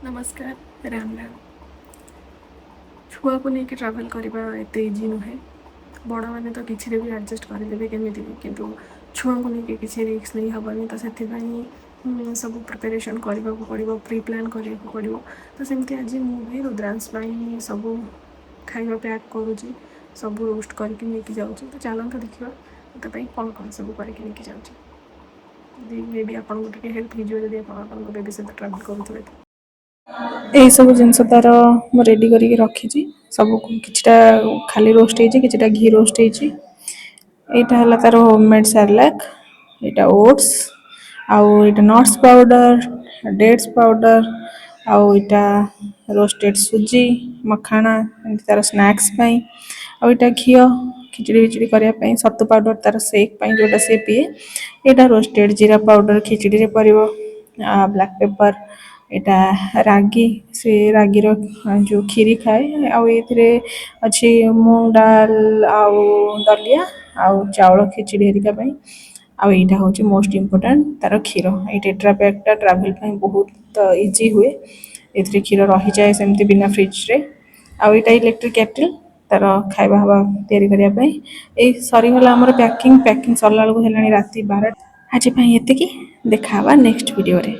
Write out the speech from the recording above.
नमस्कार राम राम। छुआ को लेकिन ट्रावेल करवा एत इजी नुहे। बड़ मैंने तो किसी भी एडजस्ट करदे केमी कि छुआ को लेकिन किसी रिस्क नहीं हेनी तो से सब प्रिपेरेसन करने को पड़ो प्री प्लान करने को पड़ो। तो सेमती आज मुझे रुद्रांश सब खाଇବା पैक करुँची सब रोस्ट करके लेकिन जाऊँगी। तो चलते देखा मतलब कौन कौन सब करके लेकिन जाऊँगी। मे भी आपको हेल्प हो बेबी सहित ट्रावेल करुवे। यही सब जिनस तार मु रेडी करके रखी सब किटा खाली रोस्ट होता घी रोस्ट होता है तार होममेड सेरेलैक यहाँ ओट्स आउ यहाँ नट्स पाउडर डेट्स पाउडर आउ यहाँ रोस्टेड सुजी मखाना तार स्नैक्स आउ यहाँ घी खिचड़ी विचड़ी करने सत्तू पाउडर तार सेक जोटा सी पीए यहाँ रोस्टेड जीरा पाउडर खिचड़ी पड़ो ब्लैक पेपर यहाँ रागी से रागीर जो खीरी खाए आउ ये अच्छी मूंग डाल आउ दलिया आउ चाउल खिचड़ी हेरिका आउ यहाँ हूँ मोस्ट इम्पोर्टाट तार क्षीर ये टेट्रा पैकटा ट्रावेल बहुत इजी हुए। ए क्षीर रही जाए सेमती बिना फ्रिज रे आउ यहाँ इलेक्ट्रिक केटल तार खाଇବା हवा तैयारी करने ये सरीगला आमर पैकिंग पैकिंग सरला बेलू है राति 12। आज एति देखा नेक्स्ट वीडियो रे।